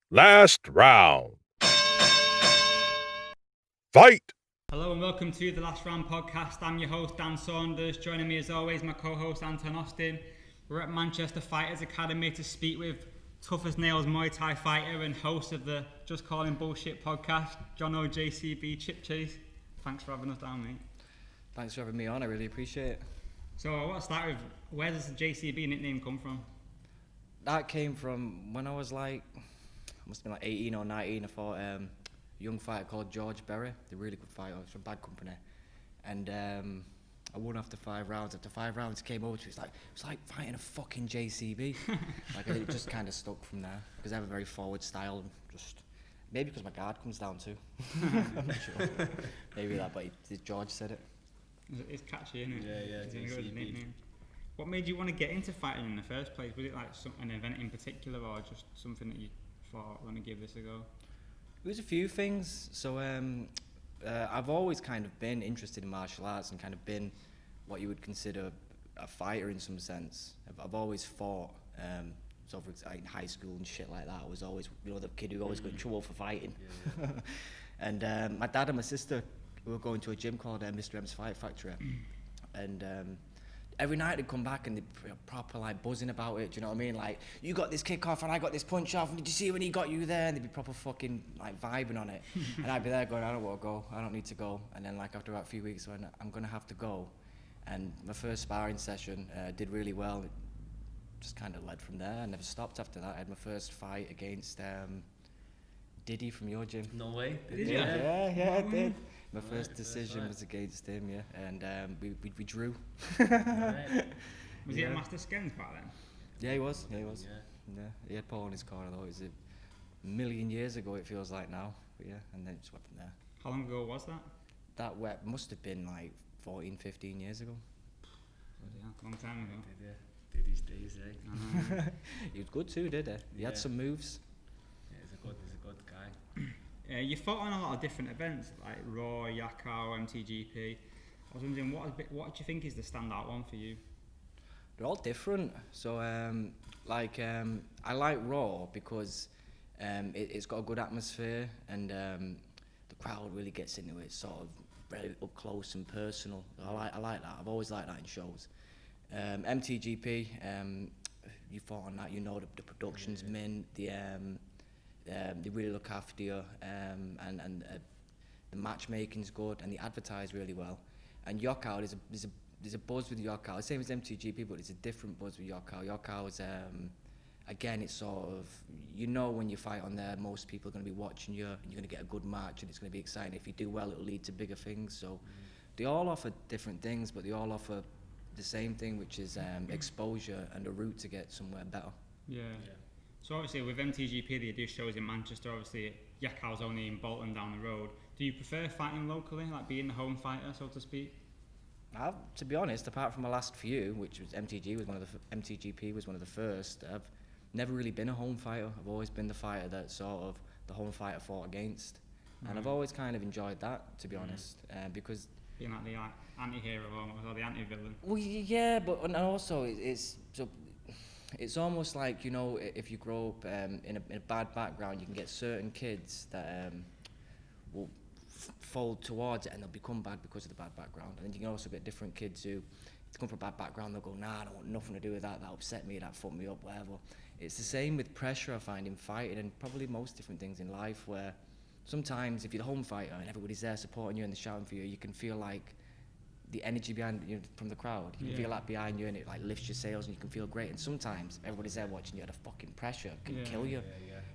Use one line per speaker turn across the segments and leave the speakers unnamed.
Last round. Fight!
Hello and welcome to the Last Round Podcast. I'm your host, Dan Saunders. Joining me as always, my co-host, Anton Austin. We're at Manchester Fighters Academy to speak with tough as nails Muay Thai fighter and host of the Just Callin Bullshit podcast, Jonno Chipchase. Thanks for having us down, mate.
Thanks for having me on, I really appreciate it.
So I want to start with, where does the JCB nickname come from?
That came from when I was like, must have been like 18 or 19, I fought a young fighter called George Berry, the really good fighter, he's from Bad Company. And I won after 5 rounds. After 5 rounds, came over to me, it was like fighting a fucking JCB. Like it just kind of stuck from there, because I have a very forward style, and just, maybe because my guard comes down too. I'm not sure. Maybe that, but George said it.
It's catchy, isn't it?
Yeah,
It's a good
JCB.
nickname. What made you want to get into fighting in the first place? Was it like an event in particular, or just something that you thought, want to give this a go?
It was a few things. So I've always kind of been interested in martial arts and kind of been what you would consider a fighter in some sense. I've always fought. So for example, in high school and shit like that, I was always, the kid who always got in trouble for fighting.
Yeah.
And my dad and my sister, we were going to a gym called Mr. M's Fight Factory. And every night they'd come back and they'd be proper like buzzing about it, do you know what I mean? Like, you got this kick off and I got this punch off, and did you see when he got you there? And they'd be proper fucking like vibing on it. And I'd be there going, I don't want to go, I don't need to go. And then like after about a few weeks I went, I'm gonna have to go. And my first sparring session did really well. It just kind of led from there. I never stopped after that. I had my first fight against Diddy from your gym.
No way.
Did you?
Yeah, I did. My
Right,
first
first
decision
fight.
was against him, yeah, and we drew.
Right.
Was he
Yeah.
at Master Skens back then?
Yeah, he was.
Yeah.
Yeah, he had Paul in his corner though. It was a million years ago, it feels like now. But yeah, and then it just went from there.
How long ago was that?
That must have been like 14, 15 years ago.
Bloody hell, long time ago.
Did his days, eh?
He was good too, did he? He had
Yeah.
some moves.
Yeah, he's a good guy.
You fought on a lot of different events, like Raw, Yakao, MTGP. I was wondering, what do you think is the standout one for you?
They're all different. So I like Raw because it's got a good atmosphere, and the crowd really gets into it, sort of very up close and personal. I like that. I've always liked that in shows. MTGP, you fought on that, the production's mint, they really look after you, and the matchmaking's good, and they advertise really well. And Yokkao, there's a buzz with Yokkao, same as MTGP, but it's a different buzz with Yokkao. Yokkao is, again, it's sort of, when you fight on there, most people are going to be watching you, and you're going to get a good match, and it's going to be exciting. If you do well, it'll lead to bigger things. So they all offer different things, but they all offer the same thing, which is exposure and a route to get somewhere better.
Yeah. So obviously with MTGP they do shows in Manchester, obviously Yakao's only in Bolton down the road. Do you prefer fighting locally, like being the home fighter, so to speak?
To be honest, apart from my last few, which was MTGP was one of the first, I've never really been a home fighter. I've always been the fighter that sort of the home fighter fought against. And I've always kind of enjoyed that, to be honest, because
Being like the anti-hero or the anti-villain.
well, yeah, but and also it's almost like, if you grow up in a bad background, you can get certain kids that will fold towards it and they'll become bad because of the bad background. And then you can also get different kids who come from a bad background, they'll go, nah, I don't want nothing to do with that, that upset me, that fucked me up, whatever. It's the same with pressure, I find, in fighting, and probably most different things in life, where sometimes if you're the home fighter and everybody's there supporting you and they're shouting for you, you can feel like the energy behind you from the crowd. You can feel that behind you, and it like lifts your sails and you can feel great. And sometimes everybody's there watching you, the fucking pressure can kill you.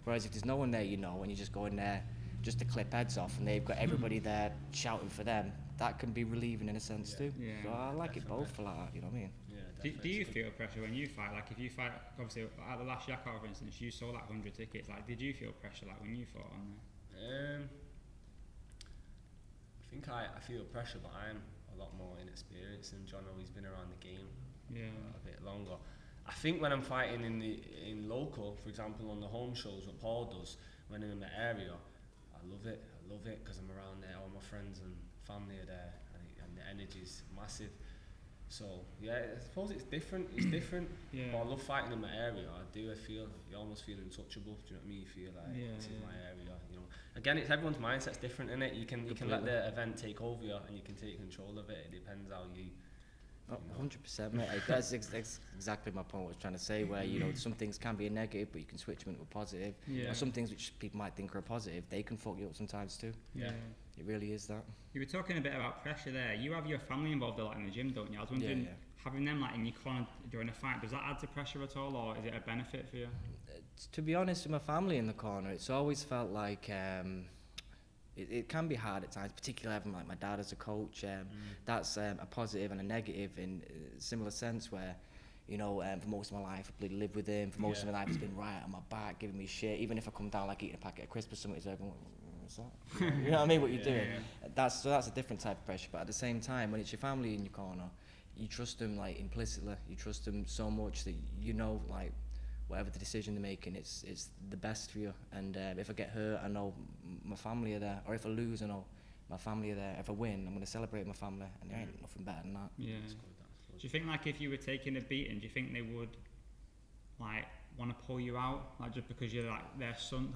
Whereas if there's no one there, and you just go in there just to clip heads off, and they've got everybody there shouting for them, that can be relieving in a sense too.
Yeah.
So I like it both for that, you know what I mean?
Yeah,
Do you feel pressure when you fight? Like if you fight, obviously at the last Yakao for instance, you sold like 100 tickets. Like did you feel pressure like when you fought on there?
I think I feel pressure, but I'm a lot more inexperienced than Jonno. He's been around the game a bit longer. I think when I'm fighting in local, for example, on the home shows, what Paul does, when I'm in the area, I love it because I'm around there, all my friends and family are there, and the energy's massive. So yeah, I suppose it's different. It's different.
Yeah.
But I love fighting in my area. I feel you almost feel untouchable. Do you know what I mean? You feel like this is my area. You know. Again, it's everyone's mindset's different, isn't it? You can let the event take over you, and you can take control of it. It depends how you.
100%, mate. That's exactly my point. I was trying to say, where some things can be a negative, but you can switch them into a positive.
Yeah.
Or some things which people might think are a positive, they can fuck you up sometimes too.
Yeah.
It really is that.
You were talking a bit about pressure there. You have your family involved a lot in the gym, don't you? I was wondering, having them like in your corner during a fight, does that add to pressure at all, or is it a benefit for you?
To be honest, with my family in the corner, it's always felt like it can be hard at times, particularly having like my dad as a coach. That's a positive and a negative in a similar sense, where for most of my life I've lived with him. For most of my life he's been right on my back, giving me shit. Even if I come down like eating a packet of crisps or something, he's like, what's that? You know what I mean? What you're doing?
Yeah.
That's a different type of pressure. But at the same time, when it's your family in your corner, you trust them like implicitly. You trust them so much that like whatever the decision they're making, it's the best for you. And if I get hurt, I know my family are there. Or if I lose, I know my family are there. If I win, I'm going to celebrate my family, and there ain't nothing better than that.
Yeah. Do you think like if you were taking a beating, do you think they would like want to pull you out, like just because you're like their son,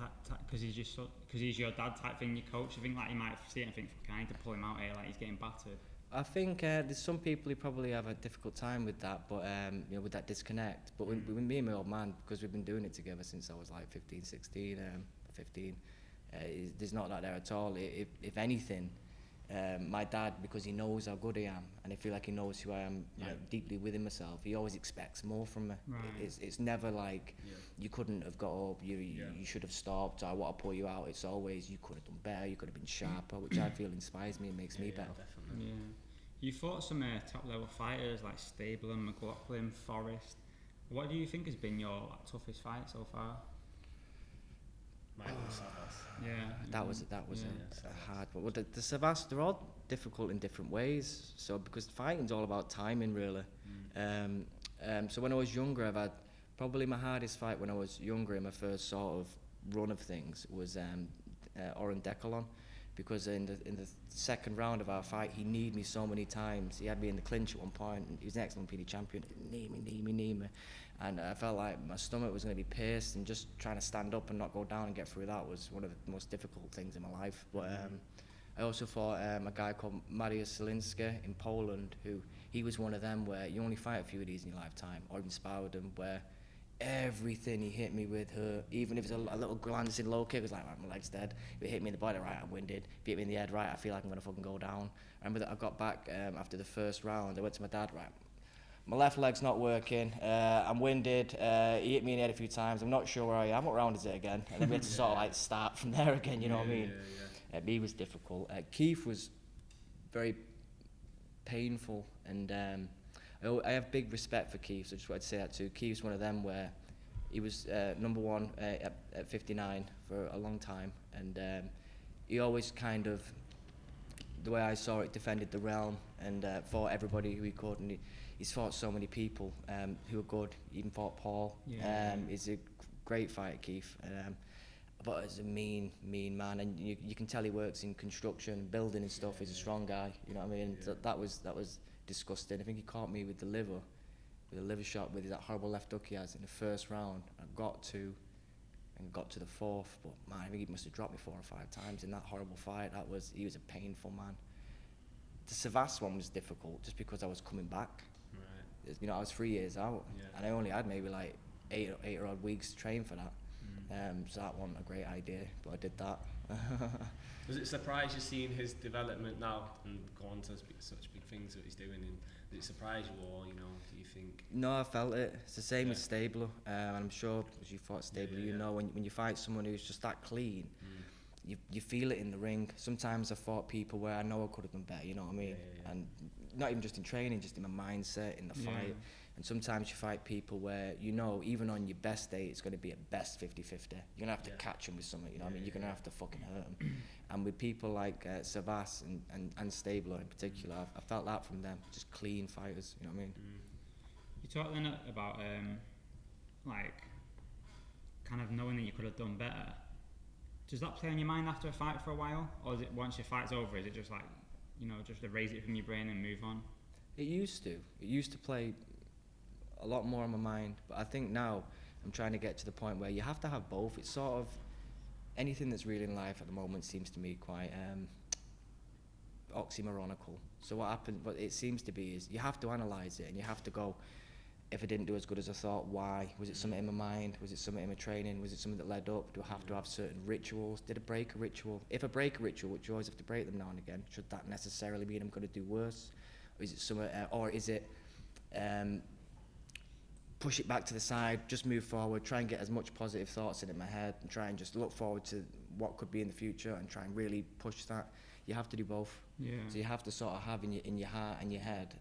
because he's your son, because he's your dad type thing, your coach? Do you think like you might see it and think, I need to pull him out here, like he's getting battered?
I think there's some people who probably have a difficult time with that, but with that disconnect. But with me and my old man, because we've been doing it together since I was like 15, 16, 15, there's not that there at all. If anything, my dad, because he knows how good I am, and I feel like he knows who I am deeply within myself, he always expects more from me.
Right.
It's never like you couldn't have got up, you should have stopped, I want to pull you out. It's always you could have done better, you could have been sharper, which I feel inspires me and makes me better.
Definitely. Yeah. You fought some top level fighters like Stabler, McLaughlin, Forrest. What do you think has been your toughest fight so far?
Mine was Savas.
Yeah. That was a hard one. Well, the Savas, they're all difficult in different ways. So because fighting's all about timing, really. So when I was younger, I've had probably my hardest fight when I was younger in my first sort of run of things was Oren Decalon. Because in the second round of our fight, he kneed me so many times. He had me in the clinch at one point. And he was an excellent PD champion. Knee me. And I felt like my stomach was going to be pierced, and just trying to stand up and not go down and get through that was one of the most difficult things in my life. But I also fought a guy called Mariusz Zielinski in Poland, who he was one of them where you only fight a few of these in your lifetime, or even spar with him, where everything he hit me with hurt. Even if it's a little glancing low kick, it was like, right, my leg's dead. If it hit me in the body, right, I'm winded. If it hit me in the head, right, I feel like I'm going to fucking go down. I remember that I got back after the first round. I went to my dad, right, my left leg's not working, I'm winded, he hit me in the head a few times, I'm not sure where I am, what round is it again? And then we had to sort of like start from there again, you know what I mean? Me was difficult. Keith was very painful, and I have big respect for Keith, so I just wanted to say that too. Keith's one of them where he was number one at 59 for a long time, and he always kind of, the way I saw it, defended the realm and fought everybody who he could, and he's fought so many people who are good. He even fought Paul. He's a great fighter, Keith. But he's a mean man, and you can tell he works in construction, building and stuff. He's a strong guy, you know what I mean? That was disgusting. I think he caught me with a liver shot with that horrible left hook he has in the first round. I got to the fourth, but man, I think he must have dropped me 4 or 5 times in that horrible fight. He was a painful man. The Savas one was difficult just because I was coming back. Right. You know, I was 3 years out, and I only had maybe like 8 or odd weeks to train for that. So that wasn't a great idea, but I did that.
Does it surprise you seeing his development now and go on to such big things that he's doing? And did it surprise you, or do you think?
No, I felt it. It's the same with Stabler, and I'm sure as you fought Stabler, you know when you fight someone who's just that clean, you feel it in the ring. Sometimes I fought people where I know I could have done better, you know what I mean? And not even just in training, just in my mindset, in the fight. And sometimes you fight people where you know, even on your best day, it's going to be at best 50-50. You're going to have to catch them with something, you know what I mean? You're going to have to fucking hurt them. And with people like Savas and Stabler in particular, I felt that from them. Just clean fighters, you know what I mean?
You talked then about, like, kind of knowing that you could have done better. Does that play on your mind after a fight for a while? Or is it once your fight's over, is it just like, just erase it from your brain and move on?
It used to play a lot more on my mind, but I think now I'm trying to get to the point where you have to have both. It's sort of anything that's real in life at the moment seems to me quite oxymoronical. So what it seems to be is you have to analyse it and you have to go, if I didn't do as good as I thought, why? Was it something in my mind? Was it something in my training? Was it something that led up? Do I have to have certain rituals? Did I break a ritual? If I break a ritual, which you always have to break them now and again, should that necessarily mean I'm going to do worse? Or is it something, or is it push it back to the side, just move forward, try and get as much positive thoughts in my head and try and just look forward to what could be in the future and try and really push that. You have to do both.
Yeah.
So you have to sort of have in your heart and your head,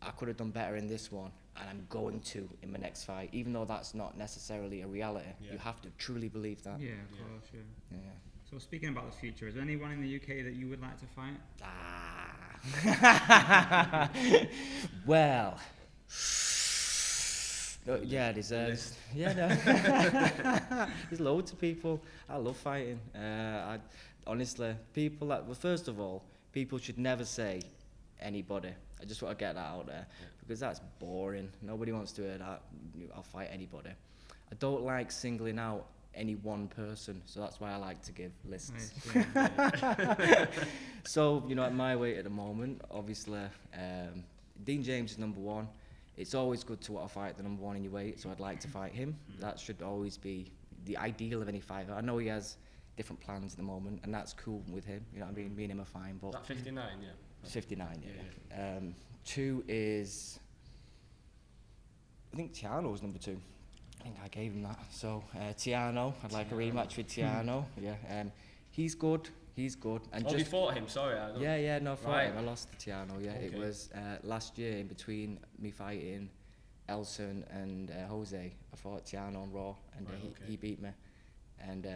I could have done better in this one and I'm going to in my next fight, even though that's not necessarily a reality. You have to truly believe that.
Yeah, of course, yeah. So speaking about the future, is there anyone in the UK that you would like to fight?
Well, yeah, there's loads of people. I love fighting. Honestly, people that, well, first of all, people should never say anybody. I just want to get that out there because that's boring. Nobody wants to hear that. I'll fight anybody. I don't like singling out any one person, so that's why I like to give lists. Nice, So, at my weight at the moment, obviously, Dean James is number one. It's always good to want to fight the number one in your weight, so I'd like to fight him. That should always be the ideal of any fighter. I know he has different plans at the moment, and that's cool with him. You know what I mean? Me and him are fine, but...
That 59, yeah.
59, yeah. 2 is... I think Tiano's number 2. I think I gave him that. So, Tiano, I'd like a rematch with Tiano. He's good. And
you fought him, sorry.
I fought him. I lost to Tiano, Okay. It was last year in between me fighting Elson and Jose. I fought Tiano on Raw, and he beat me. And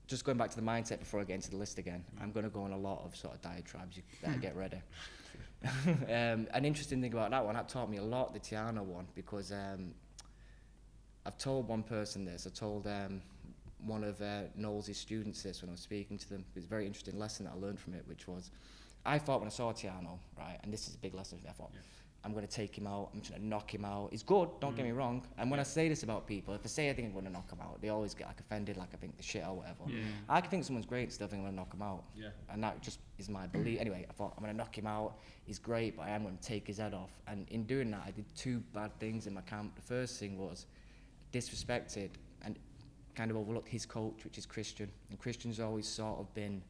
just going back to the mindset before I get into the list again, I'm going to go on a lot of sort of diatribes. You better get ready. An interesting thing about that one, that taught me a lot, the Tiano one, because I've told one person this. I told one of Knowles' students this when I was speaking to them. It was a very interesting lesson that I learned from it, which was, I thought when I saw Tiano, right, and this is a big lesson for me, I thought, I'm going to take him out, I'm just going to knock him out. He's good, don't get me wrong. And when I say this about people, if I say I think I'm going to knock him out, they always get offended, I think the shit or whatever. Yeah. I can think someone's great and still think I'm going to knock him out. Yeah. And that just is my belief. Anyway, I thought I'm going to knock him out. He's great, but I am going to take his head off. And in doing that, I did 2 bad things in my camp. The first thing was disrespected and kind of overlooked his coach, which is Christian. And Christian's always sort of been...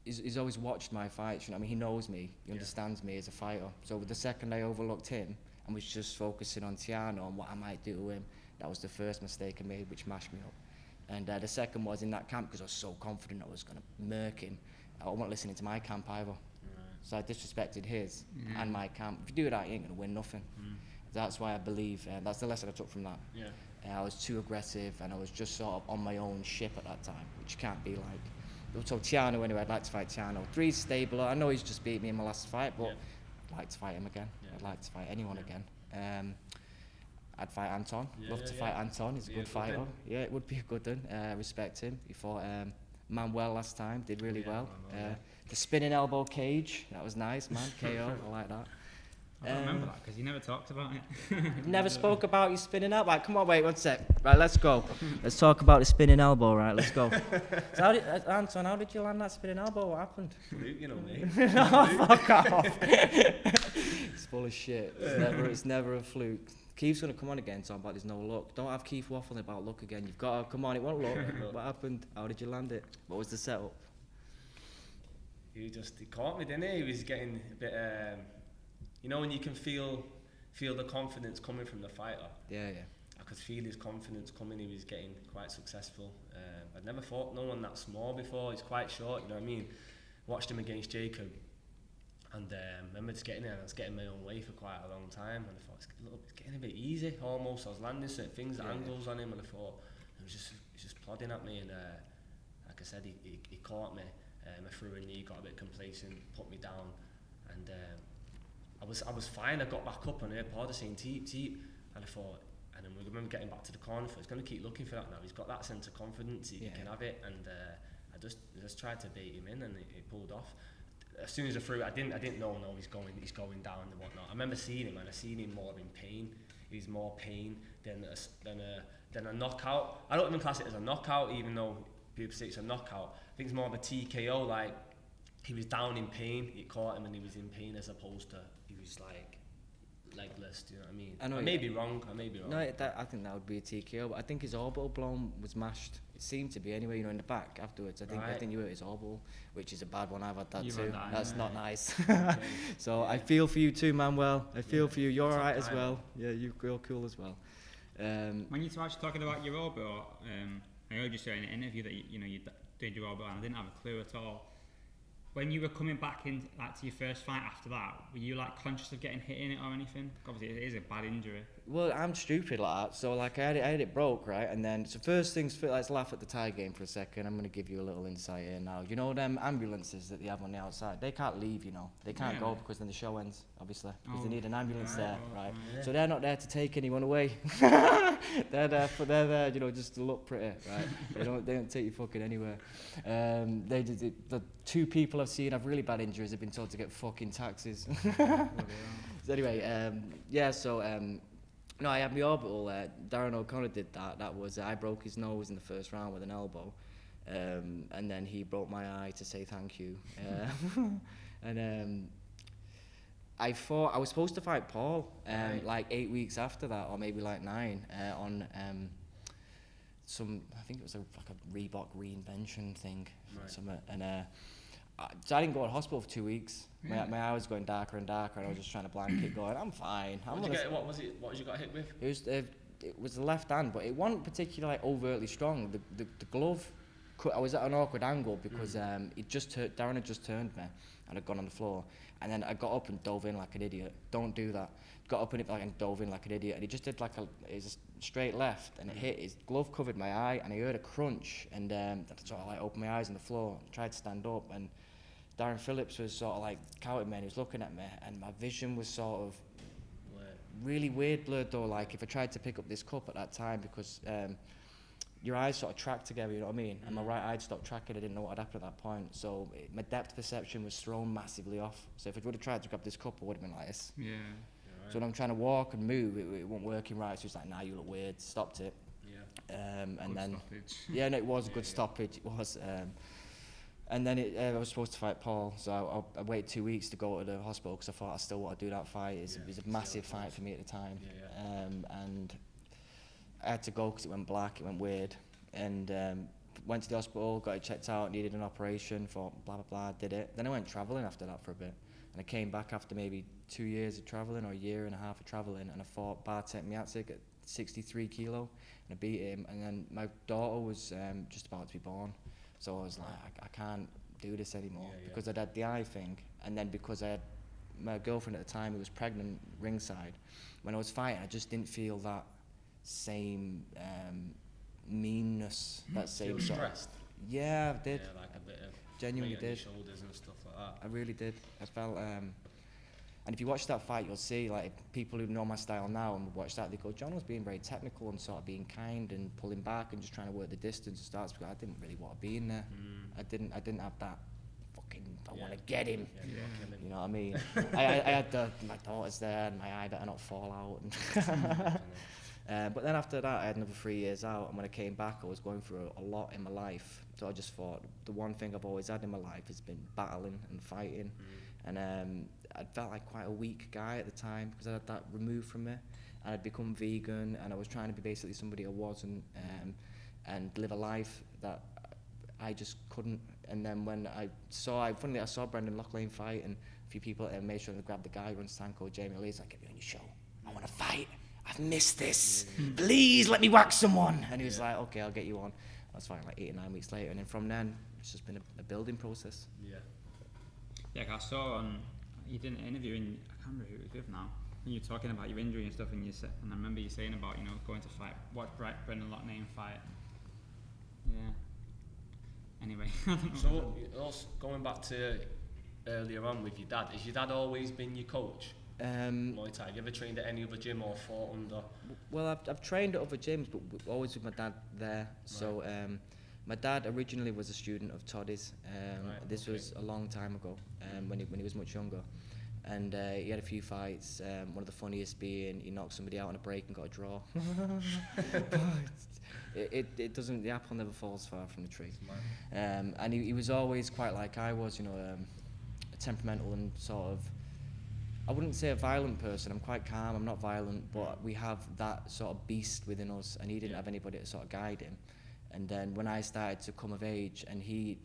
He's always watched my fights, you know what I mean? He knows me, he understands me as a fighter. So the second I overlooked him and was just focusing on Tiano and what I might do to him, that was the first mistake I made, which mashed me up. And the second was in that camp, because I was so confident I was going to murk him. I wasn't listening to my camp either. So I disrespected his and my camp. If you do that, you ain't going to win nothing. That's why I believe, that's the lesson I took from that. I was too aggressive and I was just sort of on my own ship at that time, which you can't be like. So Tiano, anyway, I'd like to fight Tiano. 3's Stabler. I know he's just beat me in my last fight, but I'd like to fight him again. I'd like to fight anyone again. I'd fight Anton. Love to fight Anton. He's a good fighter. Yeah, it would be a good one. Respect him. He fought Manuel last time. Did really well. The spinning elbow cage. That was nice, man. KO. I like that.
I don't remember that because you never talked about it.
Never spoke about you spinning elbow. Right, come on, wait 1 sec. Right, let's go. Let's talk about the spinning elbow. Right, let's go. So Anton, how did you land that spinning elbow? What happened?
You know me.
Oh, fuck off. It's full of shit. It's never a fluke. Keith's going to come on again talking about there's no luck. Don't have Keith waffling about luck again. You've got to, come on, it won't look. What happened? How did you land it? What was the setup?
He caught me, didn't he? He was getting a bit... when you can feel the confidence coming from the fighter. Yeah. I could feel his confidence coming. He was getting quite successful. I'd never fought no one that small before. He's quite short, you know what I mean? Watched him against Jacob, and remember just getting there. I was getting my own way for quite a long time, and I thought it's getting a bit easy. Almost, I was landing certain things, angles on him, and I thought he was just plodding at me. And like I said, he caught me. I threw a knee, got a bit complacent, put me down, and. I was fine. I got back up and I heard Porter saying teep, and I thought, and then we remember getting back to the corner. He's going to keep looking for that now. He's got that sense of confidence. He can have it, and I just tried to bait him in, and it pulled off. as soon as I threw it, I didn't know, no, he's going down and whatnot. I remember seeing him, and I seen him more in pain. He's more pain than a knockout. I don't even class it as a knockout, even though people say it's a knockout. I think it's more of a TKO, like, he was down in pain, it caught him and he was in pain, as opposed to, he was like, legless, do you know what I mean? I may be wrong. No,
I think that would be a TKO, but I think his orbital blown was mashed. It seemed to be anyway, you know, in the back afterwards. I think you hurt his orbital, which is a bad one. I've had that too. That's not nice. So I feel for you too, Manuel. I feel for you. You're alright as well. Yeah, you're cool as well.
When you started talking about your orbital, I heard you say in an interview that you did your orbital, and I didn't have a clue at all. When you were coming back in, like, to your first fight after that, were you like conscious of getting hit in it or anything? Obviously, it is a bad injury.
Well, I'm stupid like that. So like I had it broke, right? And then, so first things first, let's laugh at the Thai game for a second. I'm going to give you a little insight here now. You know them ambulances that they have on the outside? They can't leave, you know. They can't go because then the show ends, obviously. Because they need an ambulance there, right? Yeah. So they're not there to take anyone away. they're there, you know, just to look pretty, right? they don't take you fucking anywhere. The two people I've seen have really bad injuries have been told to get fucking taxis. So anyway, no, I had my orbital. Darren O'Connor did that. That was, I broke his nose in the first round with an elbow, and then he broke my eye to say thank you. And I was supposed to fight Paul like 8 weeks after that, or maybe like 9, on I think it was like a Reebok reinvention thing, and so I didn't go to hospital for 2 weeks. My eye was going darker and darker, and I was just trying to blanket going, I'm fine.
What was you got hit with?
It was the left hand, but it wasn't particularly like overtly strong. The glove, I was at an awkward angle because Darren had just turned me and had gone on the floor, and then I got up and dove in like an idiot. Don't do that. Got up and dove in like an idiot, and he just did like a straight left, and it hit. His glove covered my eye, and I heard a crunch, and so I like opened my eyes on the floor, tried to stand up, and Darren Phillips was sort of like counting me, and he was looking at me, and my vision was sort of really weird blurred though, like if I tried to pick up this cup at that time, because your eyes sort of track together, you know what I mean? And my right eye stopped tracking, I didn't know what had happened at that point, so my depth perception was thrown massively off. So if I would have tried to grab this cup, I would have been like this. Yeah. Right. So when I'm trying to walk and move, it wasn't working right, so it's like, nah, you look weird, stopped it. Yeah. And
good
then,
stoppage.
Yeah, no, it was a good stoppage, it was. And then I was supposed to fight Paul, so I waited 2 weeks to go to the hospital because I thought I still want to do that fight. It was a massive fight for me at the time. And I had to go because it went black, it went weird. And went to the hospital, got it checked out, needed an operation, thought blah, blah, blah, did it. Then I went travelling after that for a bit. And I came back after maybe 2 years of travelling or a year and a half of travelling, and I fought Bartek Miacic at 63 kilo, and I beat him. And then my daughter was just about to be born. So I was like, I can't do this anymore because I'd had the eye thing, and then because I had my girlfriend at the time who was pregnant ringside. When I was fighting, I just didn't feel that same meanness, that same sort of. Yeah, I did.
Yeah, like a bit of
genuinely did.
Shoulders and stuff like that.
I really did. I felt. And if you watch that fight, you'll see, like, people who know my style now and watch that, they go, Jonno's being very technical and sort of being kind and pulling back and just trying to work the distance and starts, because I didn't really want to be in there. I didn't have that fucking, I want to get him. You know what I mean? I had my daughters there and my eye better not fall out. But then after that, I had another 3 years out, and when I came back, I was going through a lot in my life. So I just thought, the one thing I've always had in my life has been battling and fighting. And I felt like quite a weak guy at the time because I had that removed from me, and I'd become vegan, and I was trying to be basically somebody I wasn't, and live a life that I just couldn't. And then when I saw Brendan Loughlane fight, and a few people made sure to grab the guy who runs Tanko, Jamie Lee's like, get me on your show, I want to fight, I've missed this, please let me whack someone. And he was like, okay, I'll get you on. I was fighting like 8 or 9 weeks later, and then from then it's just been a building process.
Yeah, I saw you did an interview, and I can't remember who it was with now, and you were talking about your injury and stuff, and I remember you saying about, going to fight, watch Brendan Loughlane fight. Yeah. Anyway.
So, also going back to earlier on with your dad, has your dad always been your coach? Muay Thai. Have you ever trained at any other gym or fought under?
Well, I've trained at other gyms, but always with my dad there. So My dad originally was a student of Toddy's. This was a long time ago, when he was much younger. And he had a few fights, one of the funniest being he knocked somebody out on a break and got a draw. It doesn't, the apple never falls far from the tree. And he was always quite like I was, a temperamental and sort of, I wouldn't say a violent person, I'm quite calm, I'm not violent, but we have that sort of beast within us, and he didn't have anybody to sort of guide him. And then when I started to come of age, and he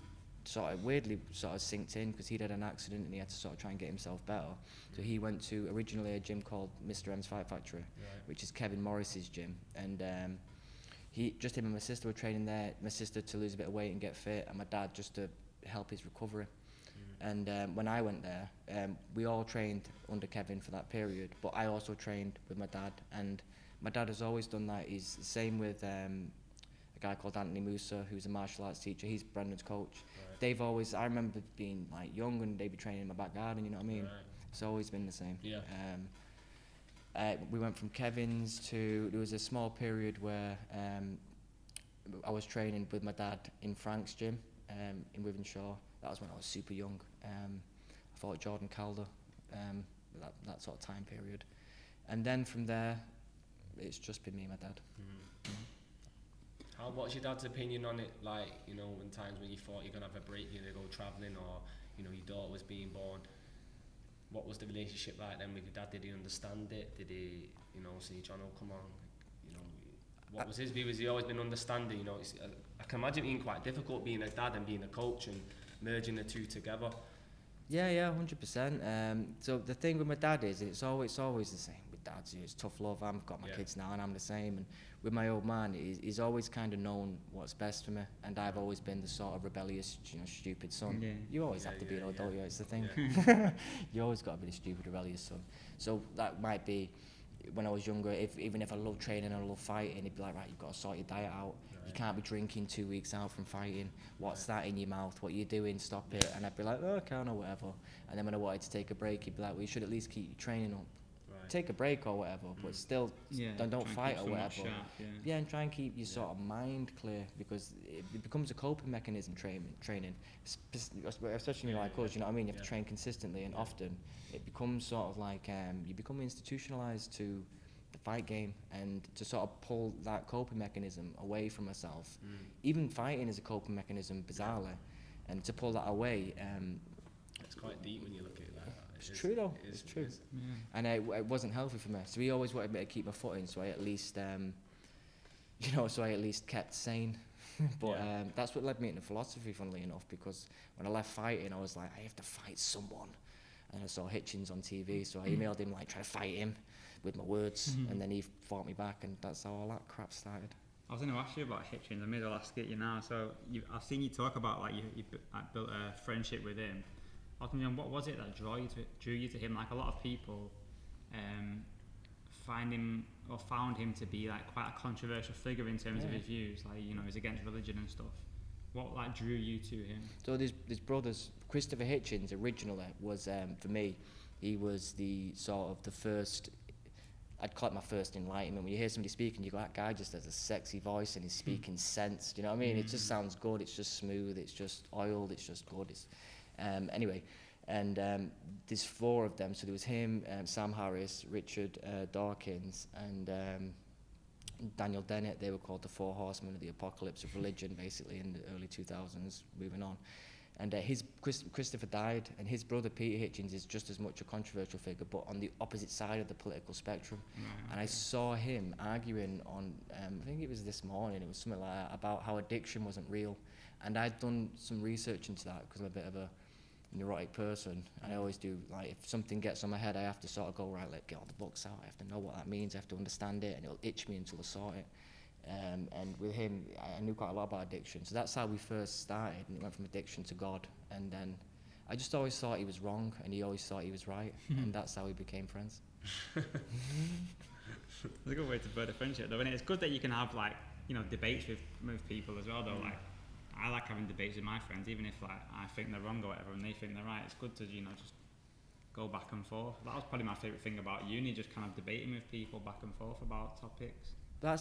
sort of weirdly sort of synced in, because he'd had an accident and he had to sort of try and get himself better. So he went to originally a gym called Mr. M's Fight Factory, which is Kevin Morris's gym. And him and my sister were training there, my sister to lose a bit of weight and get fit, and my dad just to help his recovery. And when I went there, we all trained under Kevin for that period, but I also trained with my dad, and my dad has always done that. He's the same with a guy called Anthony Musa, who's a martial arts teacher. He's Brendan's coach. They've always, I remember being like young and they'd be training in my back garden, you know what I mean? It's always been the same. We went from Kevin's to, there was a small period where I was training with my dad in Frank's gym in Wivenshaw. That was when I was super young. I fought Jordan Calder, that sort of time period. And then from there, it's just been me and my dad.
What's your dad's opinion on it? Like, in times when you thought you're going to have a break, you're going to go travelling, or, your daughter was being born. What was the relationship like then with your dad? Did he understand it? Did he, say, Jonno, come on? What was his view? Has he always been understanding? I can imagine it being quite difficult being a dad and being a coach and merging the two together.
Yeah, 100%. So the thing with my dad is, it's always the same with dads. It's tough love. I've got my kids now, and I'm the same. And with my old man, he's always kind of known what's best for me, and I've always been the sort of rebellious, stupid son. You always have to be, don't you? It's the thing. You always got to be the stupid, rebellious son. So that might be when I was younger. Even if I love training and I love fighting, he'd be like, right, you've got to sort your diet out. You can't be drinking 2 weeks out from fighting. What's that in your mouth? What are you doing? Stop it. And I'd be like, oh, okay, or whatever. And then when I wanted to take a break, he'd be like, well, you should at least keep your training up. Take a break or whatever, but still don't fight or whatever. Sharp, and try and keep your sort of mind clear, because it becomes a coping mechanism. Training, especially like us, you know what I mean. You have to train consistently and often. It becomes sort of like you become institutionalized to the fight game, and to sort of pull that coping mechanism away from myself. Even fighting is a coping mechanism, bizarrely, and to pull that away.
It's quite deep when you look at it like that.
It's true though. It's true. And it wasn't healthy for me. So he always wanted me to keep my foot in, so I at least, kept sane. But that's what led me into philosophy, funnily enough, because when I left fighting, I was like, I have to fight someone. And I saw Hitchens on TV, so I emailed him, like, try to fight him with my words, and then he fought me back, and that's how all that crap started.
I was going to ask you about Hitchens. I may as well ask it you now. So I've seen you talk about like you built a friendship with him. I was wondering, what was it that drew you to him? Like a lot of people found him to be like quite a controversial figure in terms of his views. Like, he's against religion and stuff. What like drew you to him? So
these brothers, Christopher Hitchens originally was, for me, he was the sort of the first, I'd call it my first enlightenment. When you hear somebody speaking, you go, that guy just has a sexy voice and he's speaking sense. Do you know what I mean? It just sounds good. It's just smooth. It's just oiled. It's just good. Anyway, and there's four of them. So there was him, Sam Harris, Richard Dawkins, and Daniel Dennett. They were called the Four Horsemen of the Apocalypse of Religion, basically, in the early 2000s, moving on. And Christopher died, and his brother Peter Hitchens is just as much a controversial figure, but on the opposite side of the political spectrum. And I saw him arguing on, I think it was this morning, it was something like that, about how addiction wasn't real. And I'd done some research into that, because I'm a bit of a neurotic person, and I always do, like, if something gets on my head, I have to sort of go, right, let's get all the books out, I have to know what that means, I have to understand it, and it'll itch me until I sort it. And with him, I knew quite a lot about addiction, so that's how we first started, and it went from addiction to God, and then I just always thought he was wrong, and he always thought he was right, and that's how we became friends.
It's a good way to build a friendship, though, and it's good that you can have, like, debates with people as well, though. Like, I like having debates with my friends, even if like I think they're wrong or whatever, and they think they're right. It's good to just go back and forth. That was probably my favourite thing about uni, just kind of debating with people back and forth about topics.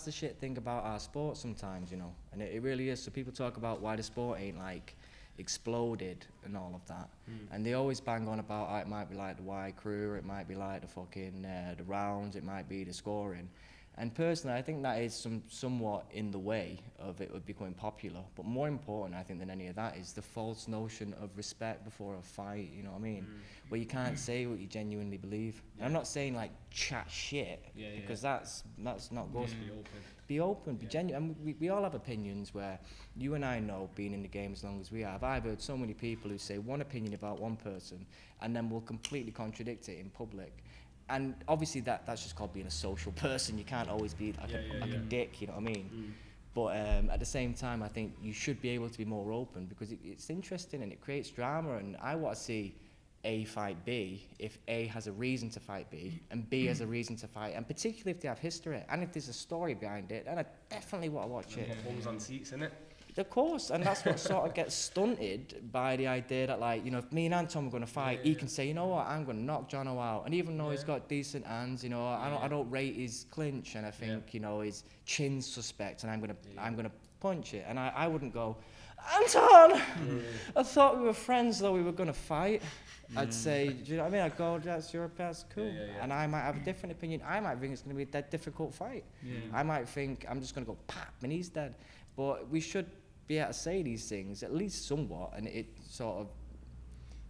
the shit thing about our sport sometimes, you know, and it really is. So people talk about why the sport ain't like exploded and all of that, and they always bang on about it might be like the Y crew, it might be like the fucking the rounds, it might be the scoring. And personally, I think that is somewhat in the way of it becoming popular. But more important, I think, than any of that is the false notion of respect before a fight, you know what I mean? Where you can't say what you genuinely believe. And I'm not saying, like, chat shit, because that's not good. Be open, be genuine. And we all have opinions where you and I know, being in the game as long as we have, I've heard so many people who say one opinion about one person and then will completely contradict it in public. And obviously that's just called being a social person. You can't always be like a dick, you know what I mean? But at the same time, I think you should be able to be more open, because it's interesting and it creates drama. And I want to see A fight B if A has a reason to fight B and B has a reason to fight, and particularly if they have history and if there's a story behind it, then I definitely want to watch it.
Bums on seats, innit?
Of course, and that's what sort of gets stunted by the idea that, like, you know, if me and Anton were going to fight, he can say, you know what, I'm going to knock Jonno out. And even though he's got decent hands, you know, I don't rate his clinch, and I think, you know, his chin's suspect, and I'm going to punch it. And I wouldn't go, Anton, I thought we were friends, though we were going to fight. I'd say, do you know what I mean? I'd go, that's cool. And I might have a different opinion. I might think it's going to be a dead difficult fight. I might think I'm just going to go, pop, and he's dead. But we should be able to say these things at least somewhat, and it sort of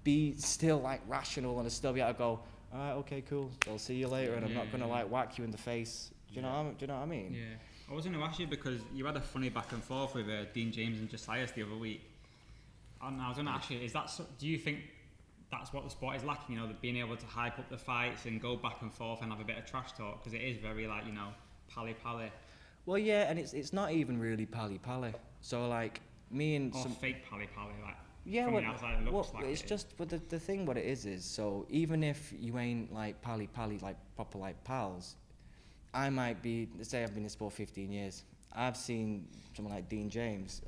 be still like rational, and still be able to go, all right, okay, cool, I'll see you later, and I'm not gonna like whack you in the face. Do you know what I mean?
Yeah. I was going to ask you, because you had a funny back and forth with Dean James and Josias the other week, and I was going to ask you, do you think that's what the sport is lacking? You know, being able to hype up the fights and go back and forth and have a bit of trash talk, because it is very, like, you know, pally.
Well, yeah, and it's not even really pally. So like me and
some fake pally, like,
yeah,
from the outside it looks like
it's just, but the thing what it is so even if you ain't like pally like proper like pals, I might be, say I've been in sport 15 years, I've seen someone like Dean James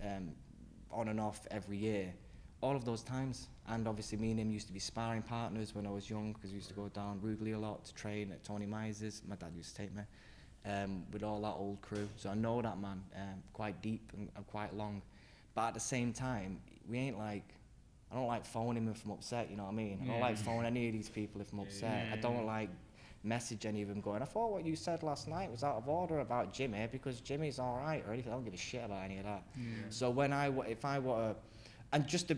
on and off every year, all of those times. And obviously me and him used to be sparring partners when I was young, because we used to go down Rugeley a lot to train at Tony Miser's. My dad used to take me. With all that old crew, so I know that man quite deep and quite long. But at the same time, we ain't like, I don't like phoning him if I'm upset, you know what I mean? I don't like phoning any of these people if I'm upset. I don't like message any of them going, I thought what you said last night was out of order about Jimmy, because Jimmy's all right or anything. I don't give a shit about any of that. So if I want to, and just to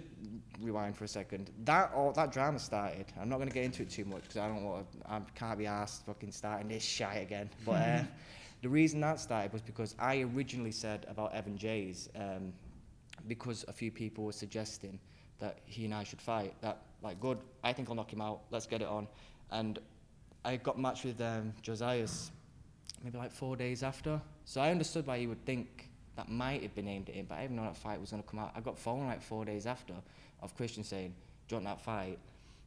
rewind for a second, that drama started. I'm not going to get into it too much, because I can't be asked fucking starting this shite again. But the reason that started was because I originally said about Evan Jays, because a few people were suggesting that he and I should fight. That, like, good, I think I'll knock him out, let's get it on. And I got matched with Josias maybe like 4 days after. So I understood why he would think that might have been aimed at him, but I didn't know that fight was going to come out. I got phone like 4 days after of Christian saying, do you want that fight?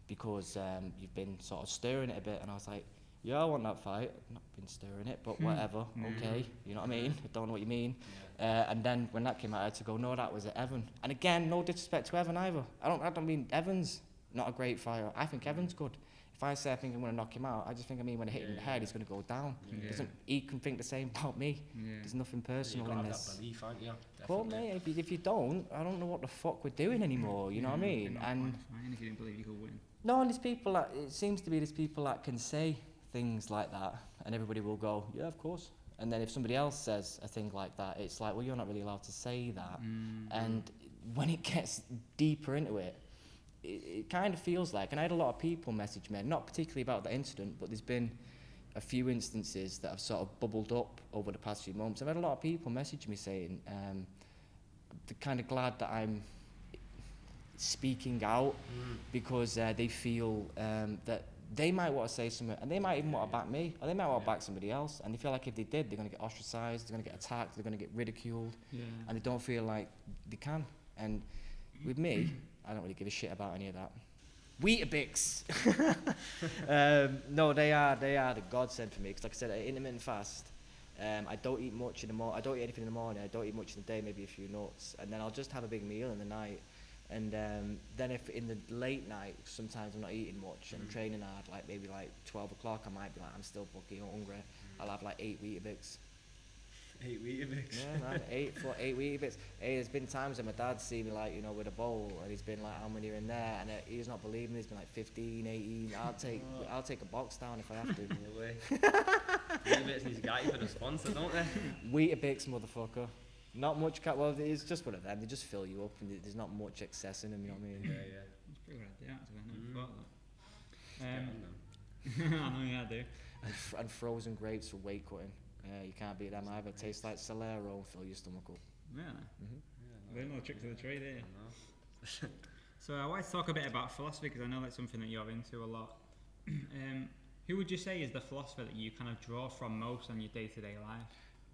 Because you've been sort of stirring it a bit. And I was like, yeah, I want that fight. I've not been stirring it, but whatever, okay. You know what I mean? I don't know what you mean. And then when that came out, I had to go, no, that was at Evan. And again, no disrespect to Evan either. I don't mean Evan's not a great fighter. I think Evan's good. If I say I think I'm going to knock him out, I just think, when I hit him in the head, he's going to go down. He can think the same about me. There's nothing personal in this.
That belief, aren't you?
Well, mate, if you don't, I don't know what the fuck we're doing anymore, you know what I mean? And
if you didn't believe you could win.
No, and it seems to be there's people that can say things like that, and everybody will go, yeah, of course. And then if somebody else says a thing like that, it's like, well, you're not really allowed to say that. And when it gets deeper into it, it kind of feels like, and I had a lot of people message me, not particularly about the incident, but there's been a few instances that have sort of bubbled up over the past few months. I've had a lot of people message me saying they're kind of glad that I'm speaking out, because they feel that they might want to say something, and they might even want to back me, or they might want to back somebody else, and they feel like if they did, they're going to get ostracized, they're going to get attacked, they're going to get ridiculed, and they don't feel like they can. And with me, I don't really give a shit about any of that. Weetabix! No, they are the godsend for me, because like I said, I intermittent fast. I don't eat much in the morning. I don't eat anything in the morning. I don't eat much in the day, maybe a few nuts, and then I'll just have a big meal in the night. And then if in the late night, sometimes I'm not eating much, and I'm training hard, like maybe like 12 o'clock, I might be like, I'm still fucking hungry. I'll have like 8 Weetabix.
8 Weetabix.
Yeah, man, 8 Weetabix. Hey, there's been times that my dad's seen me like, with a bowl, and he's been like, how many are in there? And he's not believing. He's been like 15, 18. I'll take a box down if I have to.
No way. Weetabix needs to get you for the sponsor, don't they?
Weetabix, motherfucker. Not much. Well, it's just one of them. They just fill you up, and there's not much excess in them. You know what I mean?
Yeah.
It's pretty good idea, actually. I never thought
Yeah,
that. I know, yeah, I do.
And frozen grapes for weight cutting. You can't beat them either. Tastes like Solero, fill your stomach up.
Really?
Mm-hmm.
There's no tricks of the trade here.
I know.
So I want to talk a bit about philosophy because I know that's something that you're into a lot. Who would you say is the philosopher that you kind of draw from most on your day-to-day life?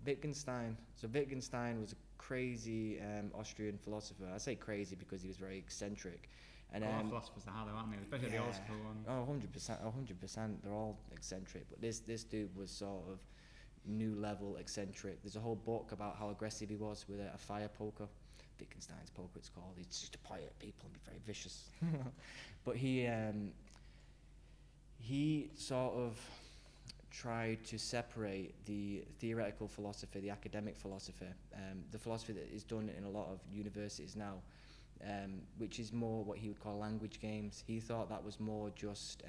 Wittgenstein. So Wittgenstein was a crazy Austrian philosopher. I say crazy because he was very eccentric. And
a lot of philosophers are, aren't they? Especially the old school ones.
Oh, 100%. They're all eccentric. But this dude was sort of new level eccentric. There's a whole book about how aggressive he was with a fire poker. Wittgenstein's poker, it's called. He's just to point at people and be very vicious. But he sort of tried to separate the theoretical philosophy, the academic philosophy, the philosophy that is done in a lot of universities now, which is more what he would call language games. He thought that was more just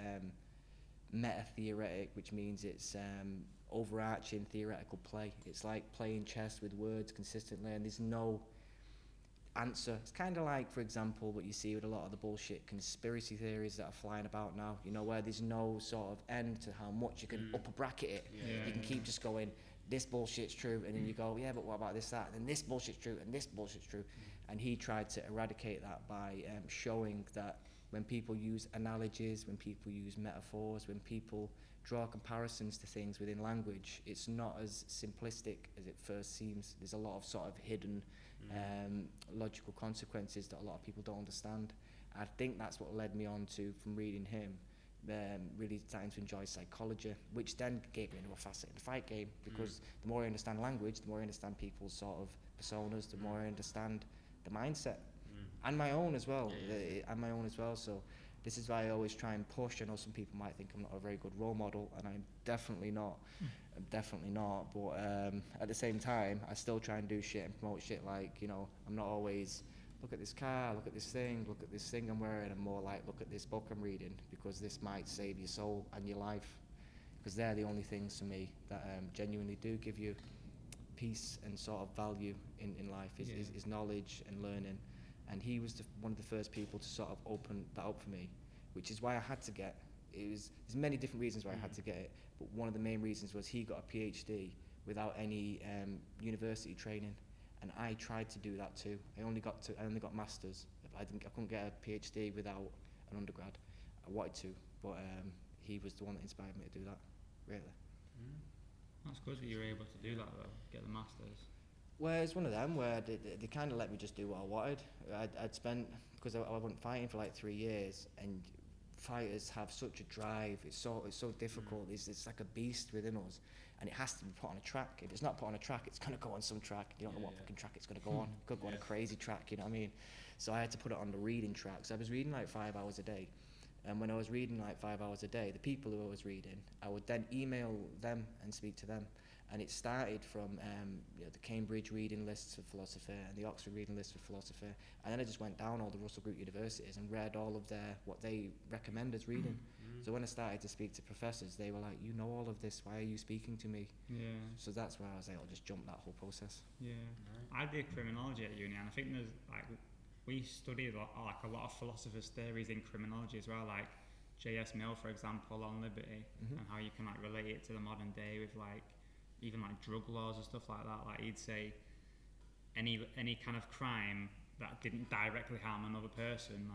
meta-theoretic, which means it's overarching theoretical play. It's like playing chess with words consistently, and there's no answer. It's kind of like, for example, what you see with a lot of the bullshit conspiracy theories that are flying about now, where there's no sort of end to how much you can upper bracket it. You can keep just going, this bullshit's true, and then you go, yeah, but what about this, that, and then this bullshit's true, and this bullshit's true. And he tried to eradicate that by showing that when people use analogies, when people use metaphors, when people draw comparisons to things within language, it's not as simplistic as it first seems. There's a lot of sort of hidden logical consequences that a lot of people don't understand. I think that's what led me on to, from reading him, really starting to enjoy psychology, which then gave me into a facet in the fight game, because the more I understand language, the more I understand people's sort of personas, the more I understand the mindset, and my own as well, So this is why I always try and push. I know some people might think I'm not a very good role model, and I'm definitely not. But at the same time, I still try and do shit and promote shit. Like, I'm not always, look at this car, look at this thing I'm wearing. I'm more like, look at this book I'm reading, because this might save your soul and your life. Because they're the only things for me that genuinely do give you peace and sort of value in life, is knowledge and learning. And he was one of the first people to sort of open that up for me, which is why I had to get it. There's many different reasons why I had to get it, but one of the main reasons was he got a PhD without any university training, and I tried to do that too. I only got masters. I couldn't get a PhD without an undergrad. I wanted to, but he was the one that inspired me to do that, really.
That's good that you were able to do that though, get the masters.
Well, it's one of them where they kind of let me just do what I wanted. I'd spent, because I wasn't fighting for like 3 years, and fighters have such a drive. It's so difficult. It's like a beast within us, and it has to be put on a track. If it's not put on a track, it's going to go on some track. You don't know what fucking track it's going to go on. It could go on a crazy track, you know what I mean? So I had to put it on the reading track. So I was reading like 5 hours a day. And when I was reading like 5 hours a day, the people who I was reading, I would then email them and speak to them. And it started from the Cambridge reading lists for philosophy and the Oxford reading list for philosophy, and then I just went down all the Russell Group universities and read all of what they recommend as reading. So when I started to speak to professors, they were like, "You know all of this. Why are you speaking to me?" Yeah. So that's where I was able to just jump that whole process.
Yeah. I did criminology at uni, and I think there's we studied a lot of philosophers' theories in criminology as well, like J.S. Mill, for example, on liberty, and how you can relate it to the modern day with even drug laws and stuff like that. Like he'd say any kind of crime that didn't directly harm another person,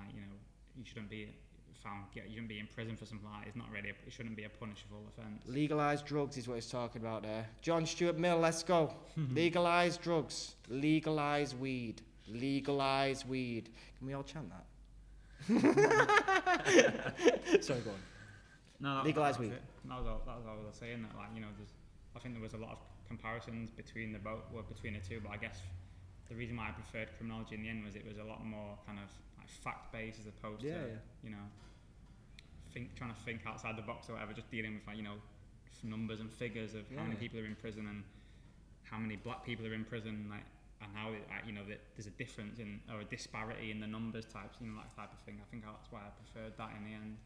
you shouldn't be you shouldn't be in prison for something like that. It shouldn't be a punishable offence.
Legalised drugs is what he's talking about there. John Stuart Mill, let's go. Legalise drugs. Legalise weed. Legalise weed. Can we all chant that? Sorry, go on.
No,
legalise weed.
That was all I was saying. That I think there was a lot of comparisons between the two, but I guess the reason why I preferred criminology in the end was it was a lot more kind of fact-based as opposed to trying to think outside the box or whatever, just dealing with numbers and figures of how many people are in prison and how many black people are in prison, like, and how that there's a difference or a disparity in the numbers types, that type of thing. I think that's why I preferred that in the end.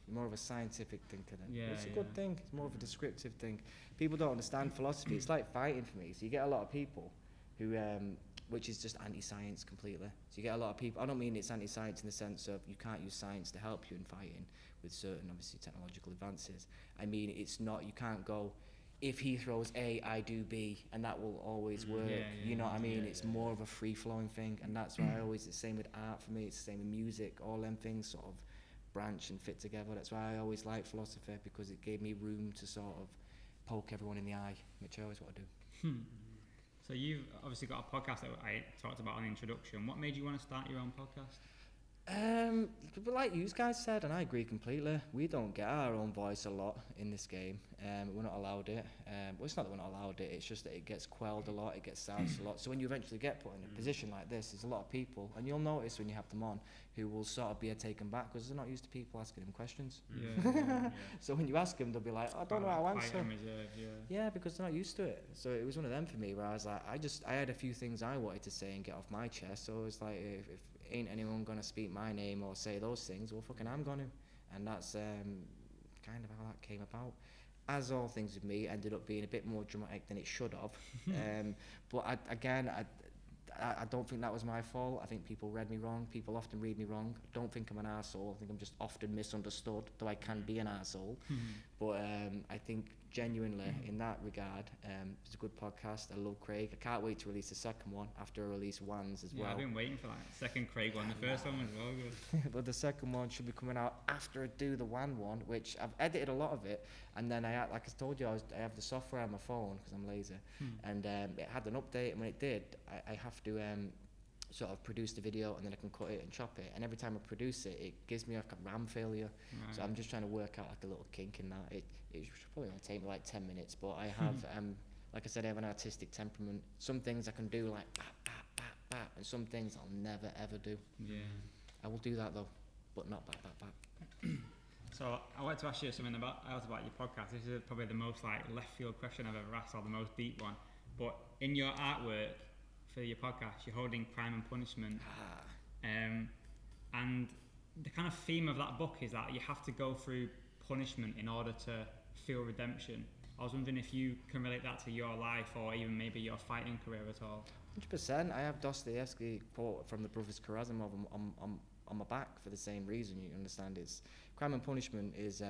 More of a scientific thinker then.
Yeah,
it's a good thing. It's more of a descriptive thing. People don't understand philosophy. It's like fighting for me. So you get a lot of people who, which is just anti-science completely. So you get a lot of people. I don't mean it's anti-science in the sense of you can't use science to help you in fighting with certain, obviously, technological advances. I mean, it's not. You can't go, if he throws A, I do B, and that will always work. You know what I mean? It's more of a free-flowing thing, and that's why I always. It's the same with art for me. It's the same with music. All them things sort of branch and fit together. That's why I always liked philosophy, because it gave me room to sort of poke everyone in the eye, which I always want to do.
So you've obviously got a podcast that I talked about in the introduction. What made you want to start your own podcast?
Like you guys said, and I agree completely, we don't get our own voice a lot in this game. We're not allowed it. Well, it's not that we're not allowed it, it's just that it gets quelled a lot, it gets silenced a lot. So when you eventually get put in a position like this, there's a lot of people, and you'll notice when you have them on, who will sort of be taken back because they're not used to people asking them questions. So when you ask them, they'll be like, I don't know how to answer. Yeah, because they're not used to it. So it was one of them for me where I was like, I had a few things I wanted to say and get off my chest. So it was like, if ain't anyone gonna speak my name or say those things, well, fucking I'm gonna. And that's kind of how that came about. As all things with me, ended up being a bit more dramatic than it should have. But I don't think that was my fault. I think people read me wrong. People often read me wrong. I don't think I'm an arsehole. I think I'm just often misunderstood, though I can be an arsehole. But I think genuinely, in that regard, it's a good podcast. I love Craig. I can't wait to release the second one after I release Wands as well.
I've been waiting for that second Craig one. The first one was well good.
But the second one should be coming out after I do the Wan one, which I've edited a lot of it. And then like I told you, I have the software on my phone because I'm lazy. And it had an update, and when it did, I have to sort of produce the video, and then I can cut it and chop it. And every time I produce it, it gives me like a RAM failure. Right. So I'm just trying to work out like a little kink in that. It should probably only take me like 10 minutes, but I have, like I said, I have an artistic temperament. Some things I can do like bap, bap, bap, bap, and some things I'll never ever do.
Yeah.
I will do that though, but not bap, bap, bap.
So I wanted to ask you something about your podcast. This is probably the most like left field question I've ever asked, or the most deep one. But in your artwork for your podcast, you're holding crime and punishment. And the kind of theme of that book is that you have to go through punishment in order to feel redemption. I was wondering if you can relate that to your life, or even maybe your fighting career at all. 100%.
I have Dostoevsky quote from the Brothers Karamazov on my back for the same reason. You understand? It's crime and punishment is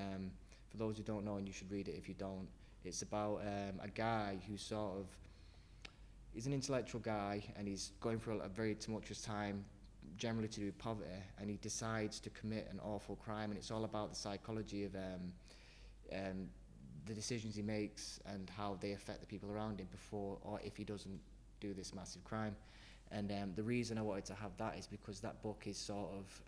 for those who don't know, and you should read it if you don't. It's about a guy who sort of, he's an intellectual guy, and he's going through a very tumultuous time, generally to do with poverty, and he decides to commit an awful crime, and it's all about the psychology of the decisions he makes and how they affect the people around him before or if he doesn't do this massive crime. And the reason I wanted to have that is because that book is sort of